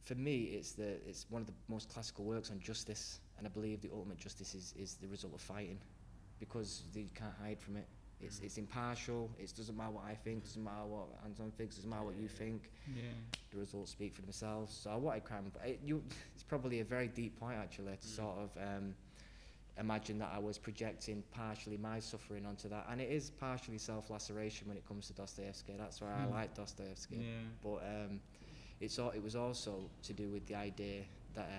for me, it's one of the most classical works on justice, and I believe the ultimate justice is the result of fighting, because you can't hide from it. It's impartial. It doesn't matter what I think. Doesn't matter what Anton thinks. Doesn't matter what you think.
Yeah.
The results speak for themselves. So I wanted crime, but it's probably a very deep point actually to sort of imagine that I was projecting partially my suffering onto that, and it is partially self-laceration when it comes to Dostoevsky. That's why I like Dostoevsky.
Yeah.
But it was also to do with the idea that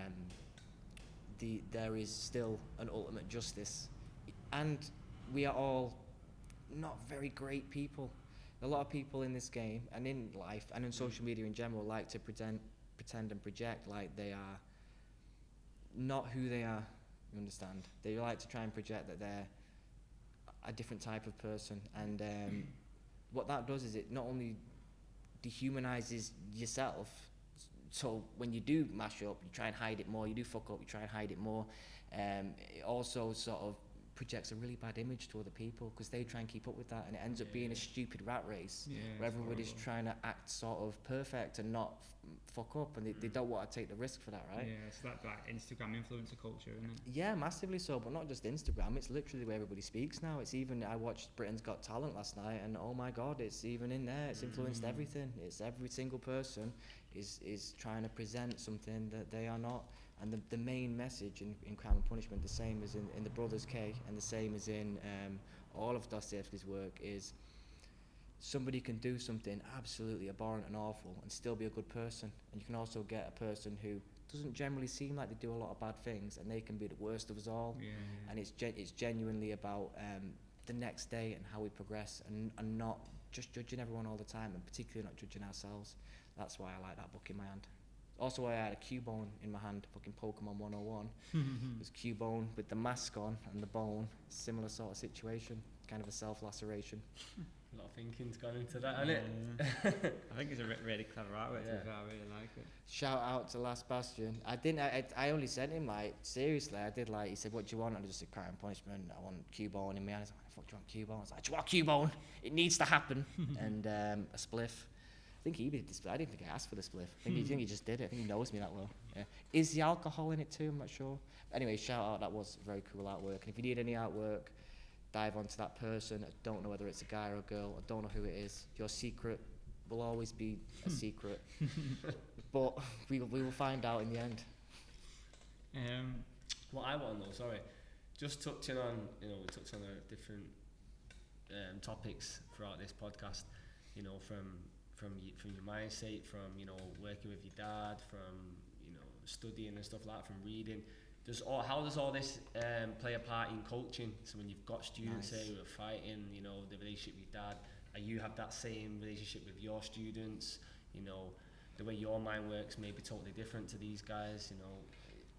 there is still an ultimate justice, and we are all not very great people. A lot of people in this game and in life and in social media in general like to pretend and project like they are not who they are. You understand? They like to try and project that they're a different type of person, and what that does is it not only dehumanizes yourself. So when you do mash up, you try and hide it more. You do fuck up, you try and hide it more. It also sort of projects a really bad image to other people because they try and keep up with that, and it ends up being a stupid rat race where everybody's trying to act sort of perfect and not fuck up, and they don't want to take the risk for that, right?
Yeah, it's like Instagram influencer culture, isn't it?
Yeah, massively so, but not just Instagram. It's literally where everybody speaks now. It's even, I watched Britain's Got Talent last night, and oh my god, it's even in there. It's influenced everything. It's every single person is trying to present something that they are not, And the main message in Crime and Punishment, the same as in the Brothers K, and the same as in all of Dostoevsky's work, is somebody can do something absolutely abhorrent and awful and still be a good person. And you can also get a person who doesn't generally seem like they do a lot of bad things, and they can be the worst of us all. And it's genuinely about the next day and how we progress, and not just judging everyone all the time, and particularly not judging ourselves. That's why I like that book in my hand. Also, I had a Cubone in my hand, fucking Pokemon 101. It was Cubone with the mask on and the bone, similar sort of situation, kind of a self-laceration.
A lot of thinking's gone into that, hasn't it?
I think it's a really clever artwork.
Yeah.
I really like it.
Shout out to Last Bastion. I only sent him, like, seriously, I did, like, he said, what do you want? I just said, Crime and Punishment. I want Cubone in my hand. I was like, what the fuck do you want Cubone? I was like, do you want Cubone? It needs to happen. And a spliff. I think he did this. I didn't think I asked for the spliff. I think he just did it. I think he knows me that well. Yeah. Is the alcohol in it too? I'm not sure. But anyway, shout out. That was very cool artwork. And if you need any artwork, dive onto that person. I don't know whether it's a guy or a girl. I don't know who it is. Your secret will always be a secret. But we will find out in the end.
What I want to know, sorry, just touching on, we touched on different topics throughout this podcast, from your mindset, from working with your dad, from studying and stuff like that, from reading. How does all this play a part in coaching? So when you've got students here who are fighting, the relationship with your dad, you have that same relationship with your students, the way your mind works may be totally different to these guys,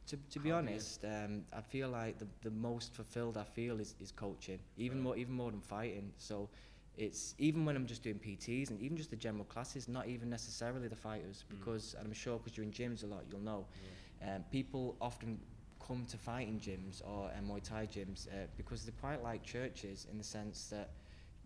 To be honest, I feel like the most fulfilled I feel is coaching, even more than fighting. So it's even when I'm just doing PTs and even just the general classes, not even necessarily the fighters, because and I'm sure because you're in gyms a lot, you'll know. People often come to fighting gyms or Muay Thai gyms because they're quite like churches in the sense that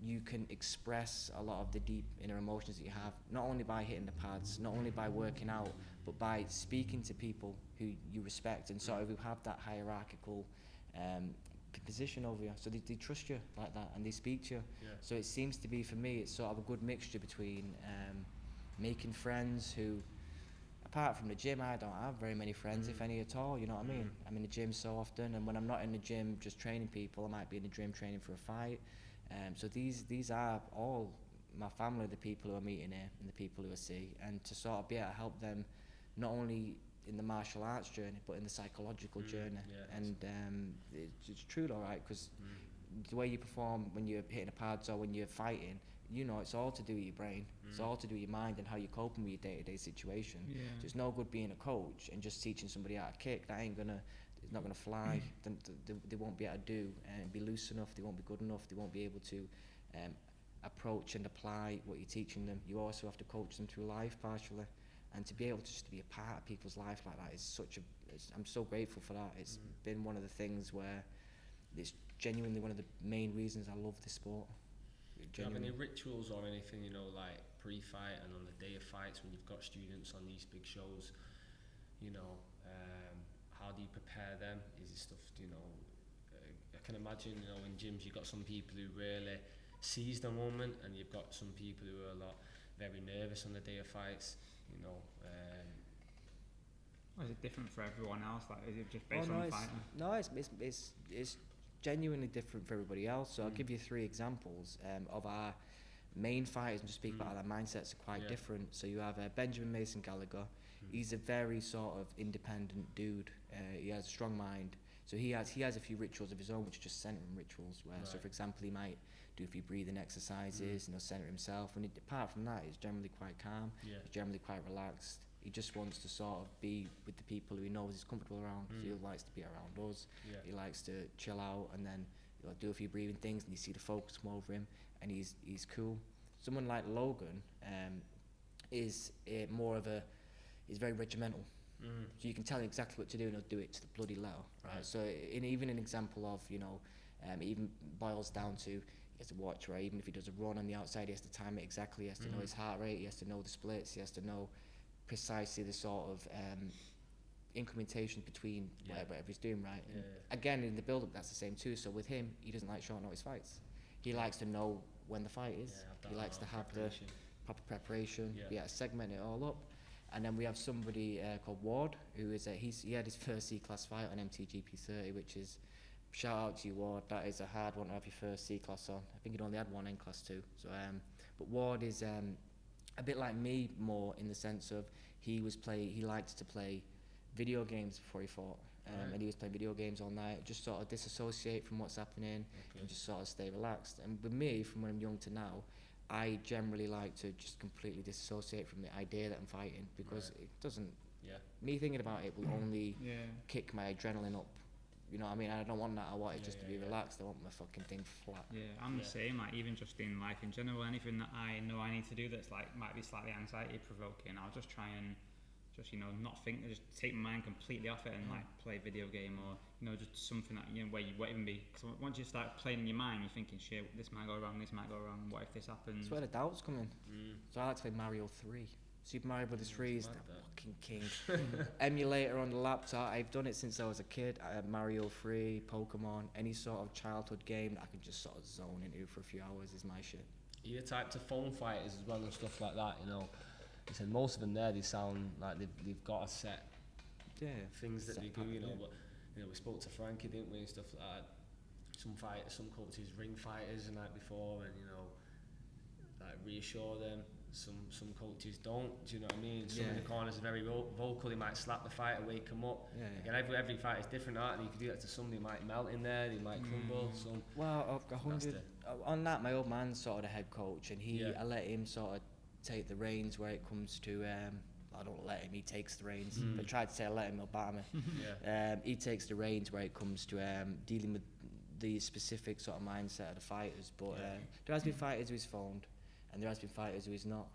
you can express a lot of the deep inner emotions that you have, not only by hitting the pads, not only by working out, but by speaking to people who you respect and sort of who have that hierarchical position over you. So they trust you like that and they speak to you. Yeah. So it seems to be, for me, it's sort of a good mixture between making friends who, apart from the gym, I don't have very many friends, if any at all, you know what I mean? I'm in the gym so often, and when I'm not in the gym just training people, I might be in the gym training for a fight. So these are all my family, the people who are meeting here and the people who I see, and to sort of be able to help them not only in the martial arts journey but in the psychological journey. And it's true though, right? Because the way you perform when you're hitting the pads or when you're fighting, it's all to do with your brain. It's all to do with your mind and how you're coping with your day-to-day situation. So it's no good being a coach and just teaching somebody how to kick. It's not gonna fly. They won't be able to do and be loose enough. They won't be good enough. They won't be able to approach and apply what you're teaching them. You also have to coach them through life partially, and to be able to just be a part of people's life like that is I'm so grateful for that. It's been one of the things where it's genuinely one of the main reasons I love this sport.
Do you have any rituals or anything, like pre-fight and on the day of fights when you've got students on these big shows, how do you prepare them? Is it stuff, I can imagine, in gyms you've got some people who really seize the moment, and you've got some people who are very nervous on the day of fights,
Is it different for everyone else? Like, is it just based on the fighter?
No, it's genuinely different for everybody else. So I'll give you 3 examples of our main fighters and just speak about how their mindsets are quite different. So you have Benjamin Mason Gallagher. He's a very sort of independent dude. He has a strong mind. So he has a few rituals of his own, which are just centering rituals. So for example, he might do a few breathing exercises and he'll center himself. And apart from that, he's generally quite calm. He's generally quite relaxed. He just wants to sort of be with the people who he knows he's comfortable around. So he likes to be around us. He likes to chill out and then he'll do a few breathing things, and you see the focus come over him, and he's cool. Someone like Logan is he's very regimental. So you can tell him exactly what to do and he'll do it to the bloody letter. Right? So even an example of, it even boils down to, he has to watch, right? Even if he does a run on the outside, he has to time it exactly. He has to know his heart rate. He has to know the splits. He has to know precisely the sort of incrementation between whatever he's doing, right? Again, in the build-up, that's the same too. So with him, he doesn't like short notice fights. He likes to know when the fight is. He likes to have the proper preparation. Segment it all up. And then we have somebody called Ward, who is he had his first C-class fight on MTGP30, which is, shout out to you, Ward. That is a hard one to have your first C-class on. I think he'd only had one N-class too. So, but Ward is a bit like me more in the sense of he liked to play video games before he fought. And he was playing video games all night, just sort of disassociate from what's happening and just sort of stay relaxed. And with me, from when I'm young to now, I generally like to just completely disassociate from the idea that I'm fighting, because it doesn't, me thinking about it will only kick my adrenaline up. You know what I mean? I don't want that. I want it just to be relaxed. I want my fucking thing flat.
Yeah, I'm the same. Like, even just in life in general, anything that I know I need to do that's like might be slightly anxiety provoking, I'll just try and just, you know, not think, just take my mind completely off it and like play a video game, or, you know, just something that, you know, where you won't even be, because once you start playing in your mind, you're thinking, shit, this might go wrong, this might go wrong, what if this happens?
That's where the doubts come in. So I like to play Mario 3. Super Mario Brothers 3 is the fucking king. Emulator on the laptop. I've done it since I was a kid. Mario 3, Pokemon, any sort of childhood game that I can just sort of zone into for a few hours is my shit.
You're type to phone fighters as well and stuff like that, you know. He said most of them there, they sound like they've got a set things that they do, you know. But, you know, we spoke to Frankie, didn't we, and stuff like that. Some fighters, some coaches ring fighters the night before, and, you know, like reassure them. Some coaches don't, do you know what I mean? Some of the corners are very vocal, they might slap the fighter, wake them up. Again, every fight is different, aren't they? You can do that to some, they might melt in there, they might crumble. Some,
well, on that, my old man's sort of the head coach, and I let him sort of take the reins where it comes to, I don't let him, he takes the reins. If I tried to say I let him, he'll bat me. He takes the reins where it comes to dealing with the specific sort of mindset of the fighters. But there has been fighters who's phoned, and there has been fighters who is not.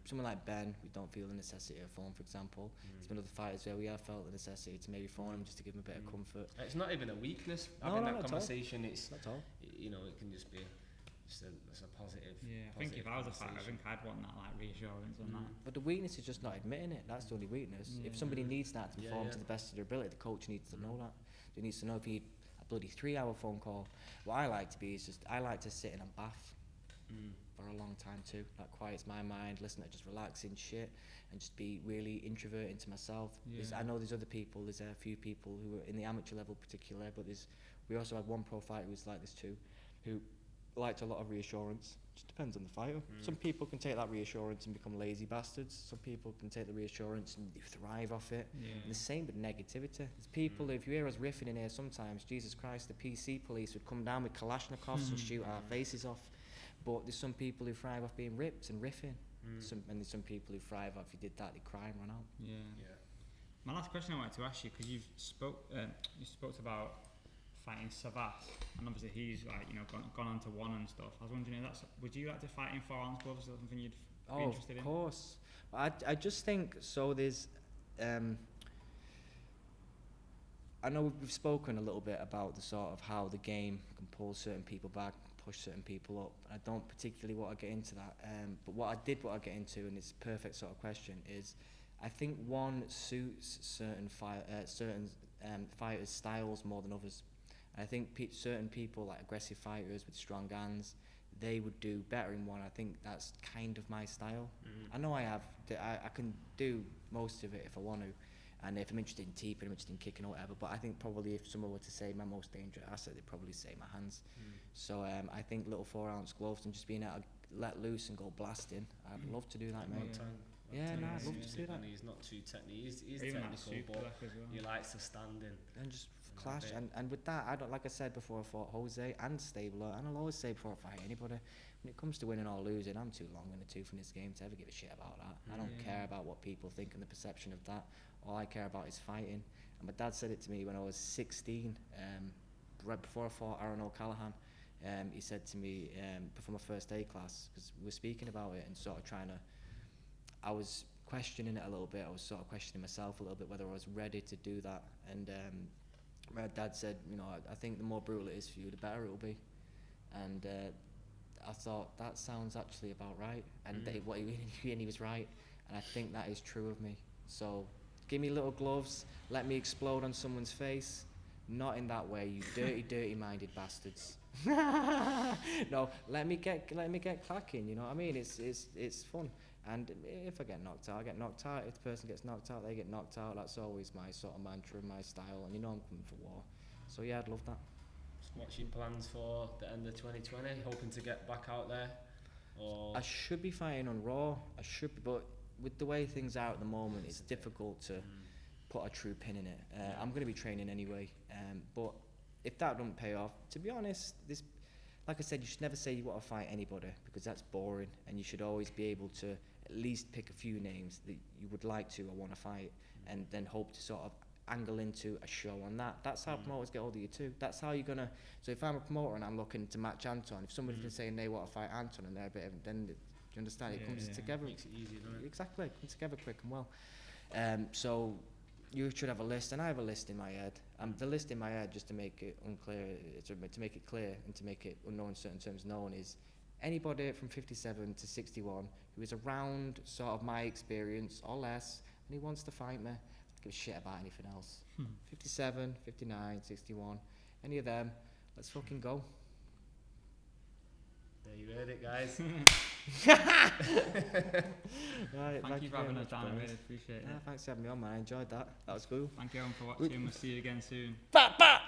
Someone like Ben, we don't feel the necessity of phone, for example. There's been other fighters where we have felt the necessity to maybe phone him just to give him a bit of comfort.
It's not even a weakness. Having that conversation, it's
not at all.
You know, it can just be just a positive.
Yeah, I think if I was a fighter, I think I'd want that like reassurance on that.
But the weakness is just not admitting it. That's the only weakness. If somebody needs that to perform to the best of their ability, the coach needs to know that. He needs to know if he a bloody 3-hour phone call. What I like to be is just, I like to sit in a bath for a long time too. That quiets my mind, listen to just relaxing shit, and just be really introvert into myself. I know there's other people, there's a few people who are in the amateur level particular, but we also had one pro fighter who's like this too, who liked a lot of reassurance. Just depends on the fighter. Some people can take that reassurance and become lazy bastards. Some people can take the reassurance and they thrive off it. And the same with negativity. There's people, if you hear us riffing in here sometimes, Jesus Christ, the PC police would come down with Kalashnikovs and shoot our faces off. But there's some people who thrive off being ripped and riffing. And there's some people who thrive off, if you did that, they cry and run out.
My last question I wanted to ask you, because you spoke about fighting Savas, and obviously he's like, you know, gone on to one and stuff. I was wondering if would you like to fight in 4-ounce gloves, or something you'd be interested in?
Of course. I just think so. There's I know we've spoken a little bit about the sort of how the game can pull certain people back, push certain people up. I don't particularly want to get into that. But what I did want to get into, and it's a perfect sort of question, is I think one suits certain fighters' styles more than others. I think certain people, like aggressive fighters with strong hands, they would do better in one. I think that's kind of my style. I know I can do most of it if I want to, and if I'm interested in teeping, I'm interested in kicking or whatever. But I think probably if someone were to say my most dangerous asset, they'd probably say my hands. So I think little 4-ounce gloves and just being able to let loose and go blasting, I'd love to do that, mate. I'd love to do that.
And he's not too technical. He's
Even
technical, but he likes to stand in.
And just clash. And with that, I don't, like I said before, I fought Jose and Stabler, and I'll always say before I fight anybody, when it comes to winning or losing, I'm too long in the tooth in this game to ever give a shit about that. I don't care about what people think and the perception of that. All I care about is fighting. And my dad said it to me when I was 16, right before I fought Aaron O'Callaghan. He said to me before my first A class, because we were speaking about it and sort of I was questioning it a little bit. I was sort of questioning myself a little bit whether I was ready to do that. And my dad said, you know, I think the more brutal it is for you, the better it will be. And I thought, that sounds actually about right. And he was right. And I think that is true of me. So give me little gloves, let me explode on someone's face. Not in that way, you dirty minded bastards. No, let me get clacking, you know what I mean? It's fun. And if I get knocked out, I get knocked out. If the person gets knocked out, they get knocked out. That's always my sort of mantra and my style. And you know I'm coming for war. So yeah, I'd love that.
What's your plans for the end of 2020? Hoping to get back out there? Or
I should be fighting on Raw. I should be, but with the way things are at the moment, it's difficult to put a true pin in it. I'm going to be training anyway. But if that don't pay off, to be honest, this, like I said, you should never say you want to fight anybody because that's boring. And you should always be able to at least pick a few names that you would like to or want to fight, and then hope to sort of angle into a show on that. That's how promoters get hold of you too. That's how you're gonna. So if I'm a promoter and I'm looking to match Anton, if somebody's been saying they want to fight Anton and they're a bit of, then do you understand? It comes together.
Makes it easier, doesn't it?
Exactly, it comes together quick and well. So you should have a list, and I have a list in my head. The list in my head, just to make it unclear, to make it clear and to make it unknown in certain terms known, is anybody from 57 to 61 who is around sort of my experience or less, and he wants to fight me. Give a shit about anything else. 57, 59, 61, any of them, let's fucking go.
There you heard it, guys.
Right,
Thank you for having us down, I really appreciate it.
Thanks for having me on, man. I enjoyed that. That was cool.
Thank you everyone for watching. We'll see you again soon.
Bah, bah!